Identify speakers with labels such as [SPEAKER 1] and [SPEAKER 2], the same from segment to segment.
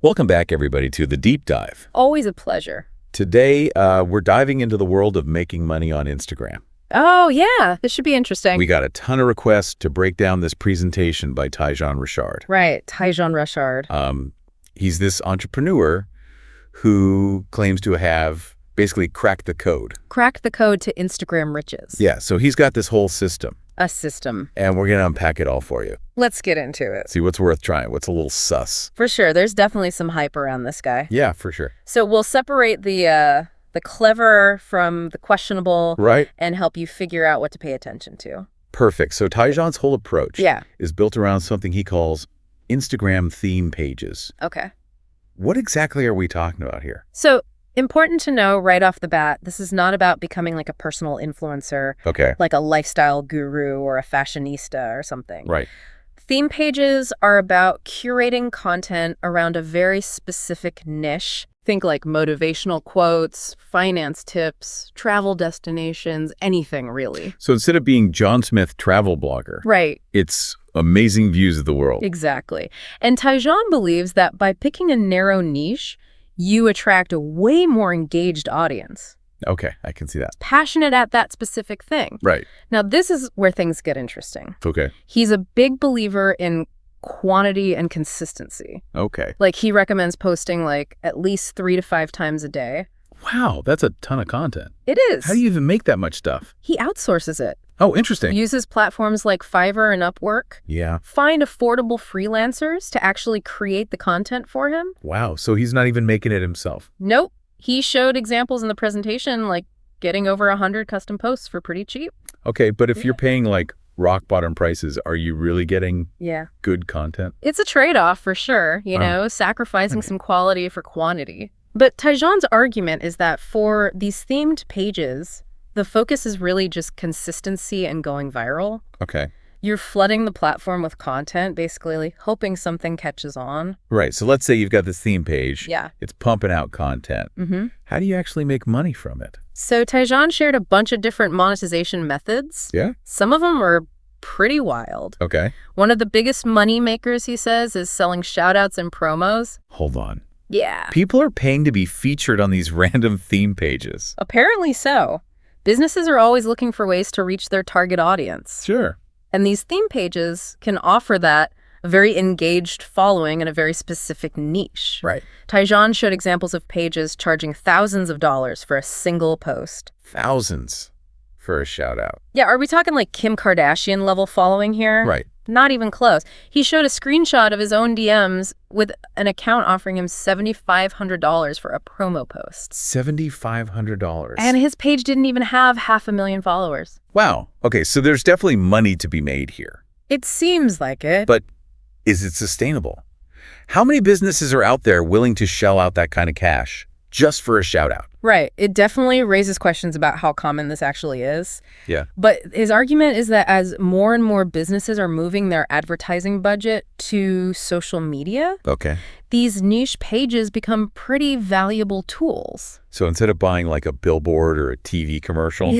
[SPEAKER 1] Welcome back, everybody, to The Deep Dive.
[SPEAKER 2] Always a pleasure.
[SPEAKER 1] Today, we're diving into the world of making money on Instagram.
[SPEAKER 2] Oh, yeah. This should be interesting.
[SPEAKER 1] We got a ton of requests to break down this presentation by Taijaun Reshard.
[SPEAKER 2] Right. Taijaun Reshard.
[SPEAKER 1] He's this entrepreneur who claims to have basically cracked the code.
[SPEAKER 2] Cracked the code to Instagram riches.
[SPEAKER 1] Yeah, so he's got this whole system.
[SPEAKER 2] A system.
[SPEAKER 1] And we're going to unpack it all for you.
[SPEAKER 2] Let's get into it.
[SPEAKER 1] See what's worth trying, what's a little sus.
[SPEAKER 2] For sure. There's definitely some hype around this guy.
[SPEAKER 1] Yeah, for sure.
[SPEAKER 2] So we'll separate the clever from the questionable.
[SPEAKER 1] Right.
[SPEAKER 2] And help you figure out what to pay attention to.
[SPEAKER 1] Perfect. So Taijaun's whole approach
[SPEAKER 2] Yeah.
[SPEAKER 1] is built around something he calls Instagram theme pages.
[SPEAKER 2] Okay.
[SPEAKER 1] What exactly are we talking about here?
[SPEAKER 2] So important to know right off the bat, this is not about becoming like a personal influencer,
[SPEAKER 1] Okay.
[SPEAKER 2] like a lifestyle guru or a fashionista or something.
[SPEAKER 1] Right.
[SPEAKER 2] Theme pages are about curating content around a very specific niche. Think like motivational quotes, finance tips, travel destinations, anything really.
[SPEAKER 1] So instead of being John Smith travel blogger,
[SPEAKER 2] Right.
[SPEAKER 1] it's amazing views of the world.
[SPEAKER 2] Exactly. And Taijaun believes that by picking a narrow niche, you attract a way more engaged audience.
[SPEAKER 1] Okay, I can see that.
[SPEAKER 2] Passionate at that specific thing.
[SPEAKER 1] Right.
[SPEAKER 2] Now, this is where things get interesting.
[SPEAKER 1] Okay.
[SPEAKER 2] He's a big believer in quantity and consistency.
[SPEAKER 1] Okay.
[SPEAKER 2] Like he recommends posting like at least 3 to 5 times a day.
[SPEAKER 1] Wow, that's a ton of content.
[SPEAKER 2] It is.
[SPEAKER 1] How do you even make that much stuff?
[SPEAKER 2] He outsources it.
[SPEAKER 1] Oh, interesting.
[SPEAKER 2] Uses platforms like Fiverr and Upwork.
[SPEAKER 1] Yeah.
[SPEAKER 2] Find affordable freelancers to actually create the content for him.
[SPEAKER 1] Wow, so he's not even making it himself.
[SPEAKER 2] Nope. He showed examples in the presentation like getting over 100 custom posts for pretty cheap.
[SPEAKER 1] Okay, but if you're paying like rock bottom prices, are you really getting good content?
[SPEAKER 2] It's a trade-off for sure, sacrificing some quality for quantity. But Taijaun's argument is that for these themed pages, the focus is really just consistency and going viral.
[SPEAKER 1] Okay.
[SPEAKER 2] You're flooding the platform with content, basically hoping something catches on.
[SPEAKER 1] Right, so let's say you've got this theme page.
[SPEAKER 2] Yeah.
[SPEAKER 1] It's pumping out content.
[SPEAKER 2] Mm-hmm.
[SPEAKER 1] How do you actually make money from it?
[SPEAKER 2] So Taijaun shared a bunch of different monetization methods.
[SPEAKER 1] Yeah?
[SPEAKER 2] Some of them are pretty wild.
[SPEAKER 1] Okay.
[SPEAKER 2] One of the biggest money makers, he says, is selling shout-outs and promos.
[SPEAKER 1] Hold on.
[SPEAKER 2] Yeah.
[SPEAKER 1] People are paying to be featured on these random theme pages.
[SPEAKER 2] Apparently so. Businesses are always looking for ways to reach their target audience.
[SPEAKER 1] Sure.
[SPEAKER 2] And these theme pages can offer that a very engaged following in a very specific niche.
[SPEAKER 1] Right.
[SPEAKER 2] Taijaun showed examples of pages charging thousands of dollars for a single post.
[SPEAKER 1] Thousands for a shout out.
[SPEAKER 2] Yeah, are we talking like Kim Kardashian level following here?
[SPEAKER 1] Right.
[SPEAKER 2] Not even close. He showed a screenshot of his own DMs with an account offering him $7,500 for a promo post.
[SPEAKER 1] $7,500.
[SPEAKER 2] And his page didn't even have 500,000 followers.
[SPEAKER 1] Wow. Okay, so there's definitely money to be made here.
[SPEAKER 2] It seems like it.
[SPEAKER 1] But is it sustainable? How many businesses are out there willing to shell out that kind of cash just for a shout out?
[SPEAKER 2] Right. It definitely raises questions about how common this actually is.
[SPEAKER 1] Yeah.
[SPEAKER 2] But his argument is that as more and more businesses are moving their advertising budget to social media,
[SPEAKER 1] Okay.
[SPEAKER 2] these niche pages become pretty valuable tools.
[SPEAKER 1] So instead of buying like a billboard or a TV commercial,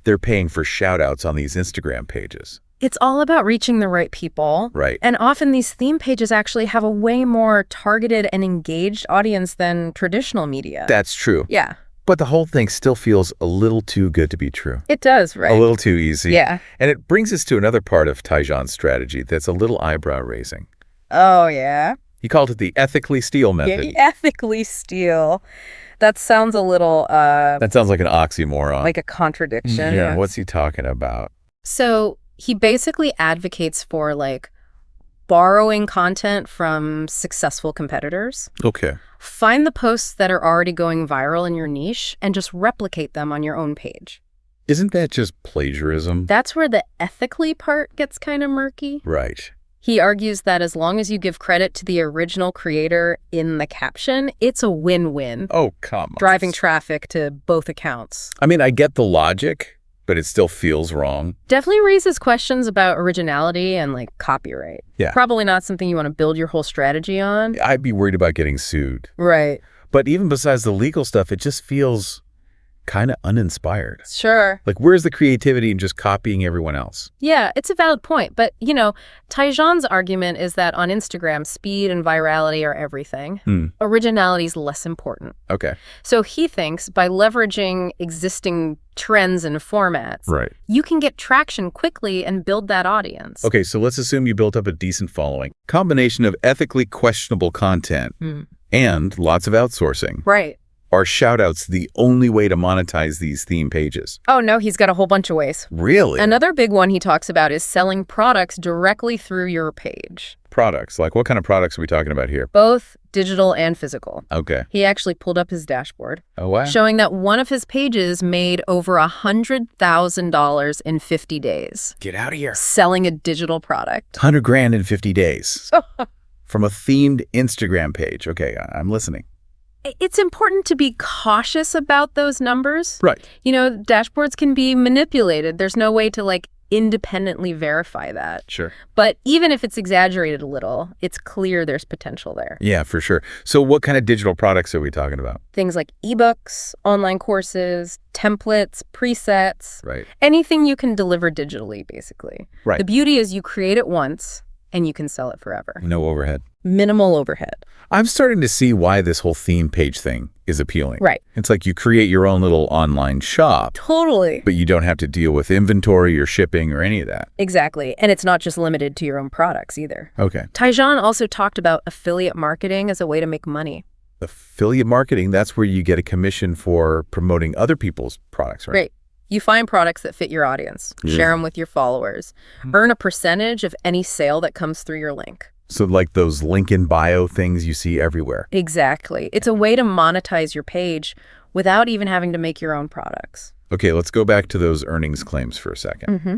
[SPEAKER 1] they're paying for shout outs on these Instagram pages.
[SPEAKER 2] It's all about reaching the right people.
[SPEAKER 1] Right.
[SPEAKER 2] And often these theme pages actually have a way more targeted and engaged audience than traditional media.
[SPEAKER 1] That's true.
[SPEAKER 2] Yeah.
[SPEAKER 1] But the whole thing still feels a little too good to be true.
[SPEAKER 2] It does, right?
[SPEAKER 1] A little too easy.
[SPEAKER 2] Yeah.
[SPEAKER 1] And it brings us to another part of Taijaun's strategy that's a little eyebrow raising.
[SPEAKER 2] Oh, yeah?
[SPEAKER 1] He called it the ethically steal method.
[SPEAKER 2] Yeah, ethically steal. That sounds a little...
[SPEAKER 1] that sounds like an oxymoron.
[SPEAKER 2] like a contradiction.
[SPEAKER 1] Yeah, what's he talking about?
[SPEAKER 2] So he basically advocates for like borrowing content from successful competitors.
[SPEAKER 1] Okay.
[SPEAKER 2] Find the posts that are already going viral in your niche and just replicate them on your own page.
[SPEAKER 1] Isn't that just plagiarism?
[SPEAKER 2] That's where the ethically part gets kind of murky.
[SPEAKER 1] Right.
[SPEAKER 2] He argues that as long as you give credit to the original creator in the caption, it's a win-win.
[SPEAKER 1] Oh, come on.
[SPEAKER 2] Driving traffic to both accounts.
[SPEAKER 1] I mean, I get the logic, but it still feels wrong.
[SPEAKER 2] Definitely raises questions about originality and like copyright.
[SPEAKER 1] Yeah.
[SPEAKER 2] Probably not something you want to build your whole strategy on.
[SPEAKER 1] I'd be worried about getting sued.
[SPEAKER 2] Right.
[SPEAKER 1] But even besides the legal stuff, it just feels kind of uninspired.
[SPEAKER 2] Sure.
[SPEAKER 1] Like, where's the creativity in just copying everyone else?
[SPEAKER 2] Yeah, it's a valid point. But, Taijaun's argument is that on Instagram, speed and virality are everything. Originality is less important.
[SPEAKER 1] Okay.
[SPEAKER 2] So he thinks by leveraging existing trends and formats,
[SPEAKER 1] Right.
[SPEAKER 2] you can get traction quickly and build that audience.
[SPEAKER 1] Okay, so let's assume you built up a decent following. Combination of ethically questionable content and lots of outsourcing.
[SPEAKER 2] Right.
[SPEAKER 1] Are shoutouts the only way to monetize these theme pages?
[SPEAKER 2] Oh, no, he's got a whole bunch of ways.
[SPEAKER 1] Really?
[SPEAKER 2] Another big one he talks about is selling products directly through your page.
[SPEAKER 1] Products? Like, what kind of products are we talking about here?
[SPEAKER 2] Both digital and physical.
[SPEAKER 1] Okay.
[SPEAKER 2] He actually pulled up his dashboard,
[SPEAKER 1] Oh, wow.
[SPEAKER 2] showing that one of his pages made over $100,000 in 50 days.
[SPEAKER 1] Get out of here.
[SPEAKER 2] Selling a digital product.
[SPEAKER 1] 100 grand in 50 days. From a themed Instagram page. Okay, I'm listening.
[SPEAKER 2] It's important to be cautious about those numbers.
[SPEAKER 1] Right.
[SPEAKER 2] Dashboards can be manipulated. There's no way to independently verify that.
[SPEAKER 1] Sure.
[SPEAKER 2] But even if it's exaggerated a little, it's clear there's potential there.
[SPEAKER 1] Yeah, for sure. So what kind of digital products are we talking about?
[SPEAKER 2] Things like ebooks, online courses, templates, presets.
[SPEAKER 1] Right.
[SPEAKER 2] Anything you can deliver digitally, basically.
[SPEAKER 1] Right.
[SPEAKER 2] The beauty is you create it once and you can sell it forever.
[SPEAKER 1] No overhead.
[SPEAKER 2] Minimal overhead.
[SPEAKER 1] I'm starting to see why this whole theme page thing is appealing.
[SPEAKER 2] Right.
[SPEAKER 1] It's like you create your own little online shop,
[SPEAKER 2] Totally.
[SPEAKER 1] but you don't have to deal with inventory or shipping or any of that.
[SPEAKER 2] Exactly. And it's not just limited to your own products either.
[SPEAKER 1] Okay.
[SPEAKER 2] Taijaun also talked about affiliate marketing as a way to make money.
[SPEAKER 1] Affiliate marketing, that's where you get a commission for promoting other people's products, right?
[SPEAKER 2] Right. You find products that fit your audience, share them with your followers, earn a percentage of any sale that comes through your link.
[SPEAKER 1] So like those link in bio things you see everywhere.
[SPEAKER 2] Exactly. It's a way to monetize your page without even having to make your own products.
[SPEAKER 1] Okay, let's go back to those earnings claims for a second.
[SPEAKER 2] Mm-hmm.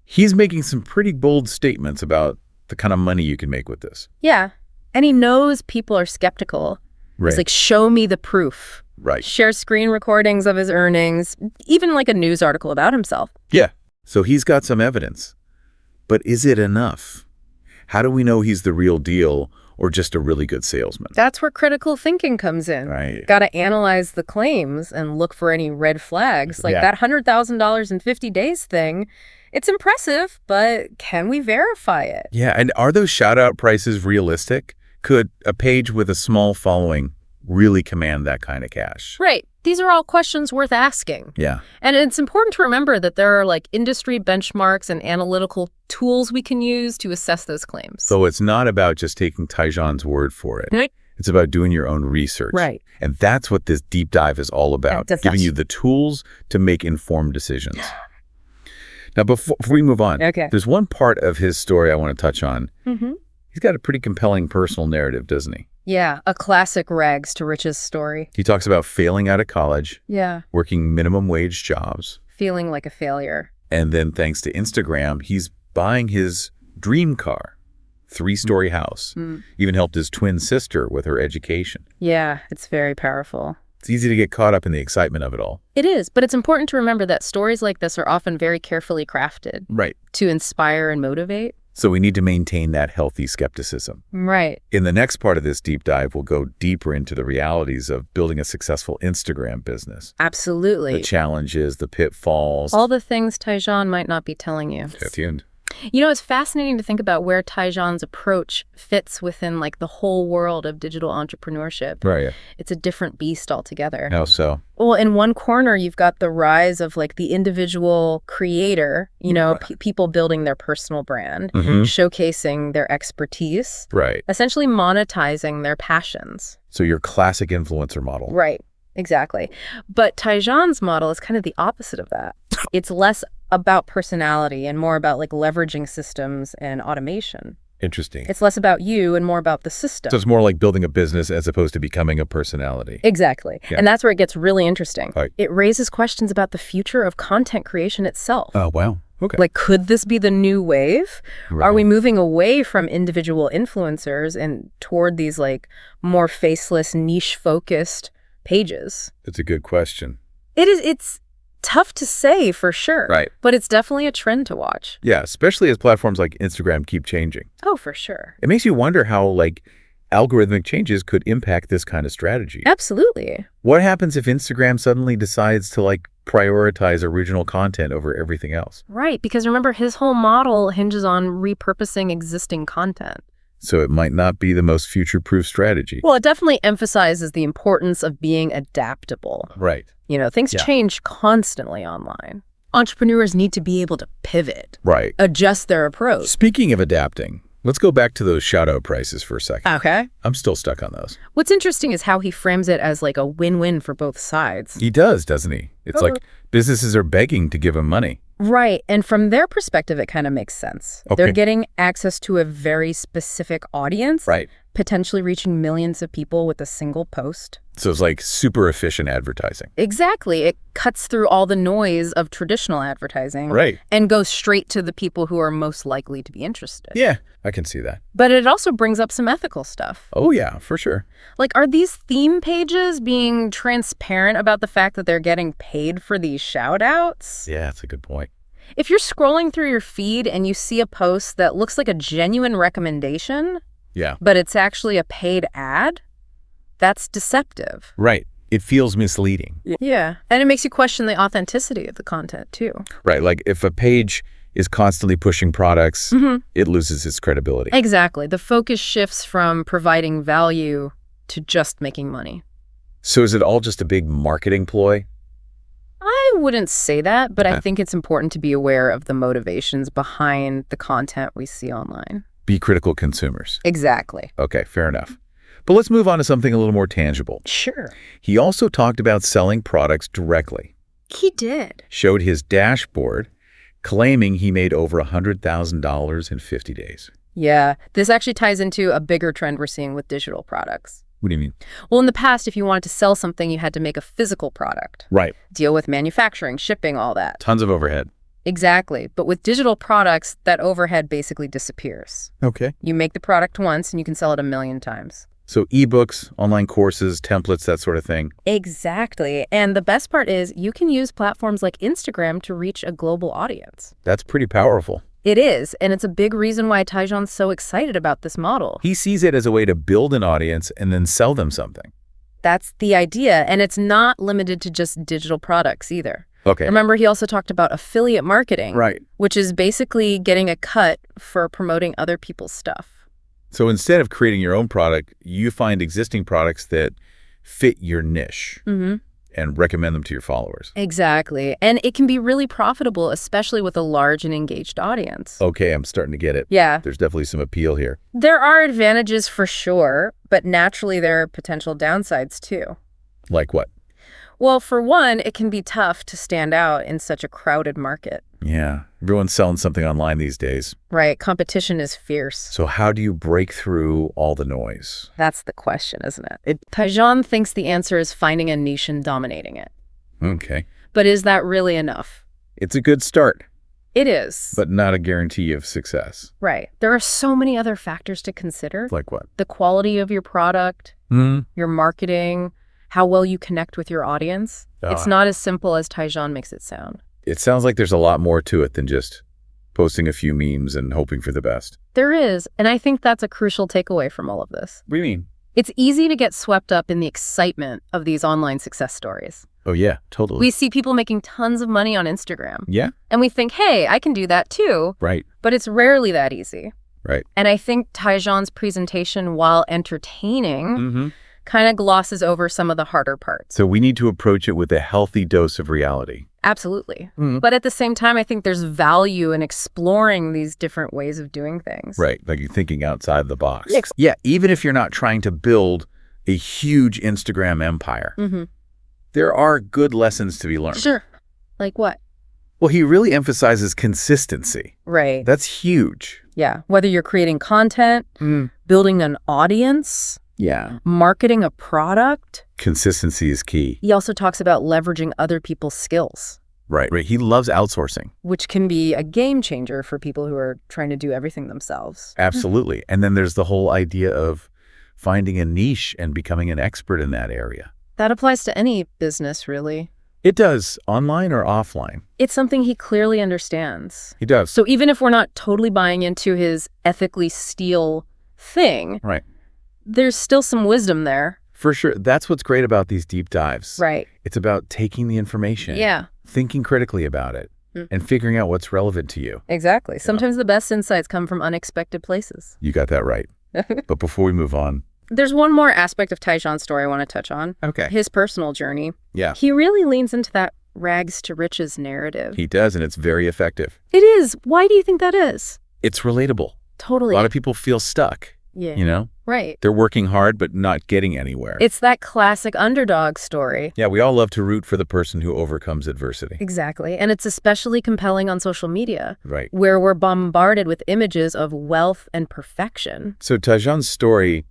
[SPEAKER 1] He's making some pretty bold statements about the kind of money you can make with this.
[SPEAKER 2] Yeah. And he knows people are skeptical.
[SPEAKER 1] Right.
[SPEAKER 2] He's like, show me the proof.
[SPEAKER 1] Right.
[SPEAKER 2] Shares screen recordings of his earnings, even like a news article about himself.
[SPEAKER 1] Yeah. So he's got some evidence. But is it enough? How do we know he's the real deal or just a really good salesman?
[SPEAKER 2] That's where critical thinking comes in.
[SPEAKER 1] Right.
[SPEAKER 2] Got to analyze the claims and look for any red flags. Like that $100,000 in 50 days thing, it's impressive, but can we verify it?
[SPEAKER 1] Yeah, and are those shout-out prices realistic? Could a page with a small following really command that kind of cash?
[SPEAKER 2] Right. These are all questions worth asking.
[SPEAKER 1] Yeah.
[SPEAKER 2] And it's important to remember that there are industry benchmarks and analytical tools we can use to assess those claims.
[SPEAKER 1] So it's not about just taking Taijaun's word for it.
[SPEAKER 2] Right.
[SPEAKER 1] It's about doing your own research.
[SPEAKER 2] Right.
[SPEAKER 1] And that's what this deep dive is all about, giving you the tools to make informed decisions. Now, before we move on, there's one part of his story I want to touch on.
[SPEAKER 2] Mm-hmm.
[SPEAKER 1] He's got a pretty compelling personal narrative, doesn't he?
[SPEAKER 2] Yeah, a classic rags to riches story.
[SPEAKER 1] He talks about failing out of college, working minimum wage jobs,
[SPEAKER 2] feeling like a failure.
[SPEAKER 1] And then thanks to Instagram, he's buying his dream car, 3-story house, even helped his twin sister with her education.
[SPEAKER 2] Yeah, it's very powerful.
[SPEAKER 1] It's easy to get caught up in the excitement of it all.
[SPEAKER 2] It is, but it's important to remember that stories like this are often very carefully crafted.
[SPEAKER 1] Right.
[SPEAKER 2] To inspire and motivate.
[SPEAKER 1] So we need to maintain that healthy skepticism.
[SPEAKER 2] Right.
[SPEAKER 1] In the next part of this deep dive, we'll go deeper into the realities of building a successful Instagram business.
[SPEAKER 2] Absolutely.
[SPEAKER 1] The challenges, the pitfalls.
[SPEAKER 2] All the things Taijaun might not be telling you.
[SPEAKER 1] Stay tuned.
[SPEAKER 2] It's fascinating to think about where Taijaun's approach fits within the whole world of digital entrepreneurship.
[SPEAKER 1] Right. Yeah.
[SPEAKER 2] It's a different beast altogether.
[SPEAKER 1] How so?
[SPEAKER 2] Well, in one corner, you've got the rise of the individual creator, people building their personal brand, showcasing their expertise.
[SPEAKER 1] Right.
[SPEAKER 2] Essentially monetizing their passions.
[SPEAKER 1] So your classic influencer model.
[SPEAKER 2] Right. Exactly. But Taijaun's model is kind of the opposite of that. It's less about personality and more about leveraging systems and automation.
[SPEAKER 1] Interesting.
[SPEAKER 2] It's less about you and more about the system.
[SPEAKER 1] So it's more like building a business as opposed to becoming a personality.
[SPEAKER 2] Exactly. Yeah. And that's where it gets really interesting.
[SPEAKER 1] Right.
[SPEAKER 2] It raises questions about the future of content creation itself.
[SPEAKER 1] Oh, wow. Okay.
[SPEAKER 2] Could this be the new wave?
[SPEAKER 1] Right.
[SPEAKER 2] Are we moving away from individual influencers and toward these more faceless, niche-focused pages?
[SPEAKER 1] That's a good question.
[SPEAKER 2] It's tough to say for sure.
[SPEAKER 1] Right.
[SPEAKER 2] But it's definitely a trend to watch.
[SPEAKER 1] Yeah, especially as platforms like Instagram keep changing.
[SPEAKER 2] Oh, for sure.
[SPEAKER 1] It makes you wonder how, algorithmic changes could impact this kind of strategy.
[SPEAKER 2] Absolutely.
[SPEAKER 1] What happens if Instagram suddenly decides to prioritize original content over everything else?
[SPEAKER 2] Right, because remember, his whole model hinges on repurposing existing content.
[SPEAKER 1] So it might not be the most future-proof strategy.
[SPEAKER 2] Well, it definitely emphasizes the importance of being adaptable.
[SPEAKER 1] Right.
[SPEAKER 2] Things change constantly online. Entrepreneurs need to be able to pivot.
[SPEAKER 1] Right.
[SPEAKER 2] Adjust their approach.
[SPEAKER 1] Speaking of adapting, let's go back to those shout-out prices for a second.
[SPEAKER 2] Okay.
[SPEAKER 1] I'm still stuck on those.
[SPEAKER 2] What's interesting is how he frames it as a win-win for both sides.
[SPEAKER 1] He does, doesn't he? It's like businesses are begging to give him money.
[SPEAKER 2] Right. And from their perspective, it kind of makes sense.
[SPEAKER 1] Okay.
[SPEAKER 2] They're getting access to a very specific audience.
[SPEAKER 1] Right.
[SPEAKER 2] Potentially reaching millions of people with a single post.
[SPEAKER 1] So it's super efficient advertising.
[SPEAKER 2] Exactly. It cuts through all the noise of traditional advertising.
[SPEAKER 1] Right.
[SPEAKER 2] And goes straight to the people who are most likely to be interested.
[SPEAKER 1] Yeah, I can see that.
[SPEAKER 2] But it also brings up some ethical stuff.
[SPEAKER 1] Oh, yeah, for sure.
[SPEAKER 2] Are these theme pages being transparent about the fact that they're getting paid for these shout-outs?
[SPEAKER 1] Yeah, that's a good point.
[SPEAKER 2] If you're scrolling through your feed and you see a post that looks like a genuine recommendation, but it's actually a paid ad, that's deceptive.
[SPEAKER 1] Right. It feels misleading.
[SPEAKER 2] Yeah. And it makes you question the authenticity of the content, too.
[SPEAKER 1] Right. If a page is constantly pushing products, it loses its credibility.
[SPEAKER 2] Exactly. The focus shifts from providing value to just making money.
[SPEAKER 1] So is it all just a big marketing ploy?
[SPEAKER 2] I wouldn't say that, but I think it's important to be aware of the motivations behind the content we see online.
[SPEAKER 1] Be critical consumers.
[SPEAKER 2] Exactly.
[SPEAKER 1] Okay, fair enough. But let's move on to something a little more tangible.
[SPEAKER 2] Sure.
[SPEAKER 1] He also talked about selling products directly.
[SPEAKER 2] He did.
[SPEAKER 1] Showed his dashboard, claiming he made over $100,000 in 50 days.
[SPEAKER 2] Yeah, this actually ties into a bigger trend we're seeing with digital products.
[SPEAKER 1] What do you mean?
[SPEAKER 2] Well, in the past, if you wanted to sell something, you had to make a physical product.
[SPEAKER 1] Right.
[SPEAKER 2] Deal with manufacturing, shipping, all that.
[SPEAKER 1] Tons of overhead.
[SPEAKER 2] Exactly. But with digital products, that overhead basically disappears.
[SPEAKER 1] Okay.
[SPEAKER 2] You make the product once and you can sell it 1 million times.
[SPEAKER 1] So ebooks, online courses, templates, that sort of thing.
[SPEAKER 2] Exactly. And the best part is you can use platforms like Instagram to reach a global audience.
[SPEAKER 1] That's pretty powerful.
[SPEAKER 2] It is. And it's a big reason why Taijaun's so excited about this model.
[SPEAKER 1] He sees it as a way to build an audience and then sell them something.
[SPEAKER 2] That's the idea. And it's not limited to just digital products either.
[SPEAKER 1] Okay.
[SPEAKER 2] Remember, he also talked about affiliate marketing.
[SPEAKER 1] Right.
[SPEAKER 2] Which is basically getting a cut for promoting other people's stuff.
[SPEAKER 1] So instead of creating your own product, you find existing products that fit your niche and recommend them to your followers.
[SPEAKER 2] Exactly. And it can be really profitable, especially with a large and engaged audience.
[SPEAKER 1] Okay, I'm starting to get it.
[SPEAKER 2] Yeah.
[SPEAKER 1] There's definitely some appeal here.
[SPEAKER 2] There are advantages for sure, but naturally there are potential downsides too.
[SPEAKER 1] Like what?
[SPEAKER 2] Well, for one, it can be tough to stand out in such a crowded market.
[SPEAKER 1] Yeah, everyone's selling something online these days.
[SPEAKER 2] Right, competition is fierce.
[SPEAKER 1] So how do you break through all the noise?
[SPEAKER 2] That's the question, isn't it? Taijaun thinks the answer is finding a niche and dominating it.
[SPEAKER 1] Okay.
[SPEAKER 2] But is that really enough?
[SPEAKER 1] It's a good start.
[SPEAKER 2] It is.
[SPEAKER 1] But not a guarantee of success.
[SPEAKER 2] Right. There are so many other factors to consider.
[SPEAKER 1] Like what?
[SPEAKER 2] The quality of your product, your marketing, how well you connect with your audience. It's not as simple as Taijaun makes it sound.
[SPEAKER 1] It sounds like there's a lot more to it than just posting a few memes and hoping for the best.
[SPEAKER 2] There is, and I think that's a crucial takeaway from all of this.
[SPEAKER 1] What do you mean?
[SPEAKER 2] It's easy to get swept up in the excitement of these online success stories.
[SPEAKER 1] Oh, yeah, totally.
[SPEAKER 2] We see people making tons of money on Instagram.
[SPEAKER 1] Yeah.
[SPEAKER 2] And we think, hey, I can do that too.
[SPEAKER 1] Right.
[SPEAKER 2] But it's rarely that easy.
[SPEAKER 1] Right.
[SPEAKER 2] And I think Taijaun's presentation, while entertaining, kind of glosses over some of the harder parts.
[SPEAKER 1] So we need to approach it with a healthy dose of reality.
[SPEAKER 2] Absolutely. But at the same time, I think there's value in exploring these different ways of doing things.
[SPEAKER 1] Right. Like you're thinking outside the box. Yeah. Even if you're not trying to build a huge Instagram empire, there are good lessons to be learned.
[SPEAKER 2] Sure. Like what?
[SPEAKER 1] Well, he really emphasizes consistency.
[SPEAKER 2] Right.
[SPEAKER 1] That's huge.
[SPEAKER 2] Yeah. Whether you're creating content, building an audience, marketing a product.
[SPEAKER 1] Consistency is key.
[SPEAKER 2] He also talks about leveraging other people's skills.
[SPEAKER 1] Right. He loves outsourcing.
[SPEAKER 2] Which can be a game changer for people who are trying to do everything themselves.
[SPEAKER 1] Absolutely. And then there's the whole idea of finding a niche and becoming an expert in that area.
[SPEAKER 2] That applies to any business, really.
[SPEAKER 1] It does, online or offline.
[SPEAKER 2] It's something he clearly understands.
[SPEAKER 1] He does.
[SPEAKER 2] So even if we're not totally buying into his ethically steal thing, there's still some wisdom there.
[SPEAKER 1] For sure. That's what's great about these deep dives.
[SPEAKER 2] Right.
[SPEAKER 1] It's about taking the information, thinking critically about it, and figuring out what's relevant to you.
[SPEAKER 2] Exactly. Sometimes the best insights come from unexpected places.
[SPEAKER 1] You got that right. But before we move on,
[SPEAKER 2] there's one more aspect of Taijaun's story I want to touch on.
[SPEAKER 1] Okay.
[SPEAKER 2] His personal journey.
[SPEAKER 1] Yeah.
[SPEAKER 2] He really leans into that rags to riches narrative.
[SPEAKER 1] He does, and it's very effective.
[SPEAKER 2] It is. Why do you think that is?
[SPEAKER 1] It's relatable.
[SPEAKER 2] Totally.
[SPEAKER 1] A lot of people feel stuck.
[SPEAKER 2] Yeah.
[SPEAKER 1] You know?
[SPEAKER 2] Right.
[SPEAKER 1] They're working hard, but not getting anywhere.
[SPEAKER 2] It's that classic underdog story.
[SPEAKER 1] Yeah, we all love to root for the person who overcomes adversity.
[SPEAKER 2] Exactly. And it's especially compelling on social media.
[SPEAKER 1] Right.
[SPEAKER 2] Where we're bombarded with images of wealth and perfection.
[SPEAKER 1] So Taijaun's story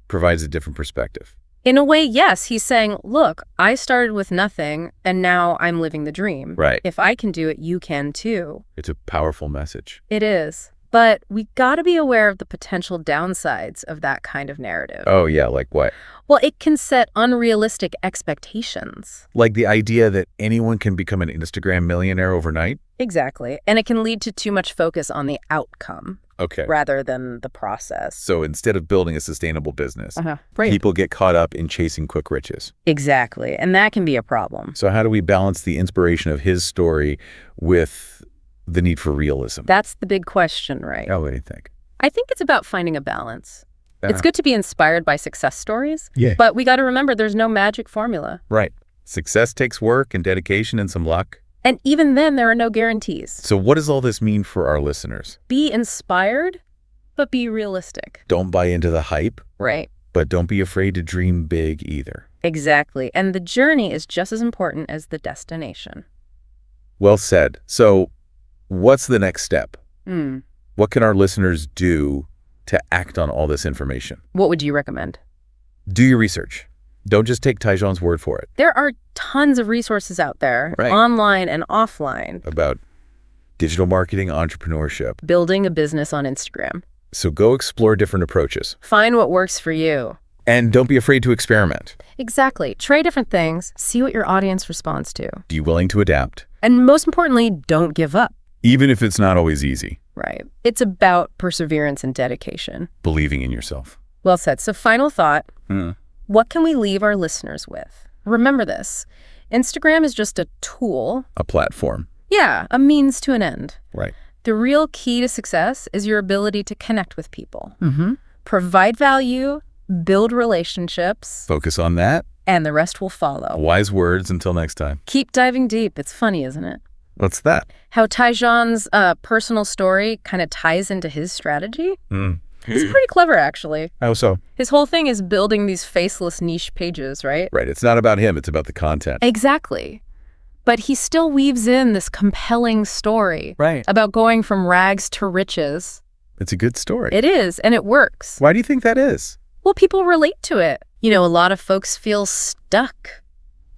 [SPEAKER 1] provides a different perspective.
[SPEAKER 2] In a way, yes. He's saying, look, I started with nothing, and now I'm living the dream.
[SPEAKER 1] Right.
[SPEAKER 2] If I can do it, you can too.
[SPEAKER 1] It's a powerful message.
[SPEAKER 2] It is. But we got to be aware of the potential downsides of that kind of narrative.
[SPEAKER 1] Oh, yeah, like what?
[SPEAKER 2] Well, it can set unrealistic expectations.
[SPEAKER 1] Like the idea that anyone can become an Instagram millionaire overnight?
[SPEAKER 2] Exactly. And it can lead to too much focus on the outcome.
[SPEAKER 1] Okay.
[SPEAKER 2] Rather than the process.
[SPEAKER 1] So instead of building a sustainable business, people get caught up in chasing quick riches.
[SPEAKER 2] Exactly. And that can be a problem.
[SPEAKER 1] So how do we balance the inspiration of his story with the need for realism?
[SPEAKER 2] That's the big question, right?
[SPEAKER 1] Oh, what do you think?
[SPEAKER 2] I think it's about finding a balance. It's good to be inspired by success stories, but we got to remember there's no magic formula.
[SPEAKER 1] Right. Success takes work and dedication and some luck.
[SPEAKER 2] And even then, there are no guarantees.
[SPEAKER 1] So what does all this mean for our listeners?
[SPEAKER 2] Be inspired, but be realistic.
[SPEAKER 1] Don't buy into the hype.
[SPEAKER 2] Right.
[SPEAKER 1] But don't be afraid to dream big either.
[SPEAKER 2] Exactly. And the journey is just as important as the destination.
[SPEAKER 1] Well said. So what's the next step? What can our listeners do to act on all this information?
[SPEAKER 2] What would you recommend?
[SPEAKER 1] Do your research. Don't just take Taijaun's word for it.
[SPEAKER 2] There are tons of resources out there, online and offline.
[SPEAKER 1] About digital marketing, entrepreneurship.
[SPEAKER 2] Building a business on Instagram.
[SPEAKER 1] So go explore different approaches.
[SPEAKER 2] Find what works for you.
[SPEAKER 1] And don't be afraid to experiment.
[SPEAKER 2] Exactly. Try different things. See what your audience responds to.
[SPEAKER 1] Be willing to adapt.
[SPEAKER 2] And most importantly, don't give up.
[SPEAKER 1] Even if it's not always easy.
[SPEAKER 2] Right. It's about perseverance and dedication.
[SPEAKER 1] Believing in yourself.
[SPEAKER 2] Well said. So final thought. What can we leave our listeners with? Remember this. Instagram is just a tool.
[SPEAKER 1] A platform.
[SPEAKER 2] Yeah, a means to an end.
[SPEAKER 1] Right.
[SPEAKER 2] The real key to success is your ability to connect with people. Provide value, build relationships.
[SPEAKER 1] Focus on that.
[SPEAKER 2] And the rest will follow.
[SPEAKER 1] Wise words until next time.
[SPEAKER 2] Keep diving deep. It's funny, isn't it?
[SPEAKER 1] What's that?
[SPEAKER 2] How Taijaun's personal story kind of ties into his strategy. It's pretty clever, actually.
[SPEAKER 1] How so?
[SPEAKER 2] His whole thing is building these faceless niche pages, right?
[SPEAKER 1] Right. It's not about him. It's about the content.
[SPEAKER 2] Exactly. But he still weaves in this compelling story about going from rags to riches.
[SPEAKER 1] It's a good story.
[SPEAKER 2] It is, and it works.
[SPEAKER 1] Why do you think that is?
[SPEAKER 2] Well, people relate to it. You know, a lot of folks feel stuck,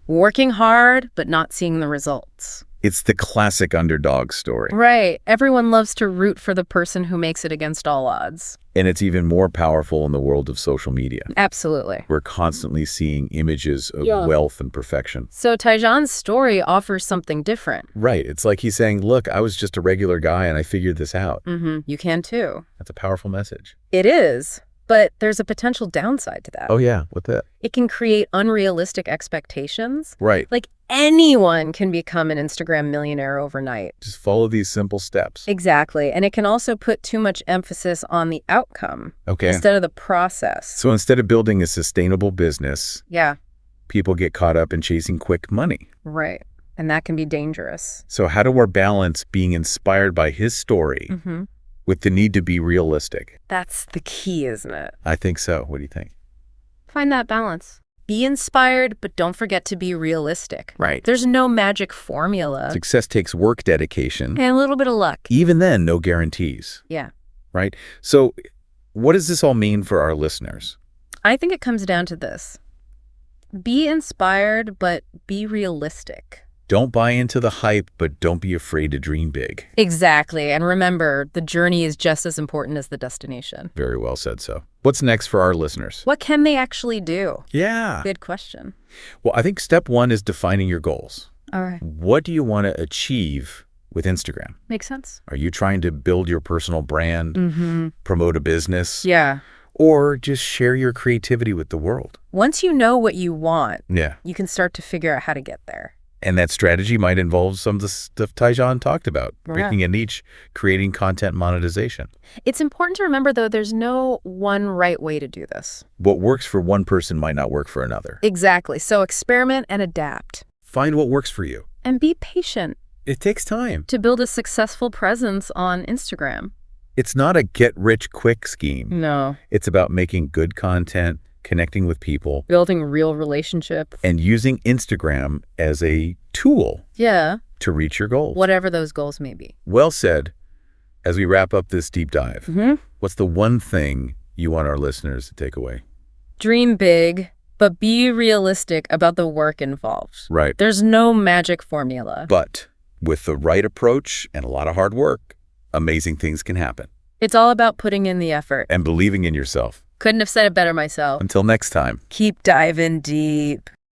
[SPEAKER 2] working hard, but not seeing the results.
[SPEAKER 1] It's the classic underdog story.
[SPEAKER 2] Right. Everyone loves to root for the person who makes it against all odds.
[SPEAKER 1] And it's even more powerful in the world of social media.
[SPEAKER 2] Absolutely.
[SPEAKER 1] We're constantly seeing images of wealth and perfection.
[SPEAKER 2] So Taijaun's story offers something different.
[SPEAKER 1] Right. It's like he's saying, look, I was just a regular guy and I figured this out.
[SPEAKER 2] You can too.
[SPEAKER 1] That's a powerful message.
[SPEAKER 2] It is. But there's a potential downside to that.
[SPEAKER 1] Oh, yeah. What's that?
[SPEAKER 2] It can create unrealistic expectations.
[SPEAKER 1] Right.
[SPEAKER 2] Like anyone can become an Instagram millionaire overnight.
[SPEAKER 1] Just follow these simple steps.
[SPEAKER 2] Exactly. And it can also put too much emphasis on the outcome instead of the process.
[SPEAKER 1] So instead of building a sustainable business, people get caught up in chasing quick money.
[SPEAKER 2] Right. And that can be dangerous.
[SPEAKER 1] So how do we balance being inspired by his story with the need to be realistic?
[SPEAKER 2] That's the key, isn't it?
[SPEAKER 1] I think so. What do you think?
[SPEAKER 2] Find that balance. Be inspired, but don't forget to be realistic.
[SPEAKER 1] Right.
[SPEAKER 2] There's no magic formula.
[SPEAKER 1] Success takes work, dedication.
[SPEAKER 2] And a little bit of luck.
[SPEAKER 1] Even then, no guarantees.
[SPEAKER 2] Yeah.
[SPEAKER 1] Right? So what does this all mean for our listeners?
[SPEAKER 2] I think it comes down to this. Be inspired, but be realistic.
[SPEAKER 1] Don't buy into the hype, but don't be afraid to dream big.
[SPEAKER 2] Exactly. And remember, the journey is just as important as the destination.
[SPEAKER 1] Very well said so. What's next for our listeners?
[SPEAKER 2] What can they actually do?
[SPEAKER 1] Yeah.
[SPEAKER 2] Good question.
[SPEAKER 1] Well, I think step one is defining your goals.
[SPEAKER 2] All right.
[SPEAKER 1] What do you want to achieve with Instagram?
[SPEAKER 2] Makes sense.
[SPEAKER 1] Are you trying to build your personal brand, promote a business?
[SPEAKER 2] Yeah.
[SPEAKER 1] or just share your creativity with the world.
[SPEAKER 2] Once you know what you want,
[SPEAKER 1] Yeah.
[SPEAKER 2] you can start to figure out how to get there.
[SPEAKER 1] And that strategy might involve some of the stuff Taijaun talked about, picking a niche, creating content monetization.
[SPEAKER 2] It's important to remember, though, there's no one right way to do this.
[SPEAKER 1] What works for one person might not work for another.
[SPEAKER 2] Exactly. So experiment and adapt.
[SPEAKER 1] Find what works for you.
[SPEAKER 2] And be patient.
[SPEAKER 1] It takes time
[SPEAKER 2] to build a successful presence on Instagram.
[SPEAKER 1] It's not a get-rich-quick scheme.
[SPEAKER 2] No.
[SPEAKER 1] It's about making good content, connecting with people,
[SPEAKER 2] building real relationships,
[SPEAKER 1] and using Instagram as a tool to reach your goals.
[SPEAKER 2] Whatever those goals may be.
[SPEAKER 1] Well said. As we wrap up this deep dive, what's the one thing you want our listeners to take away?
[SPEAKER 2] Dream big, but be realistic about the work involved.
[SPEAKER 1] Right.
[SPEAKER 2] There's no magic formula.
[SPEAKER 1] But with the right approach and a lot of hard work, amazing things can happen.
[SPEAKER 2] It's all about putting in the effort.
[SPEAKER 1] And believing in yourself.
[SPEAKER 2] Couldn't have said it better myself.
[SPEAKER 1] Until next time.
[SPEAKER 2] Keep diving deep.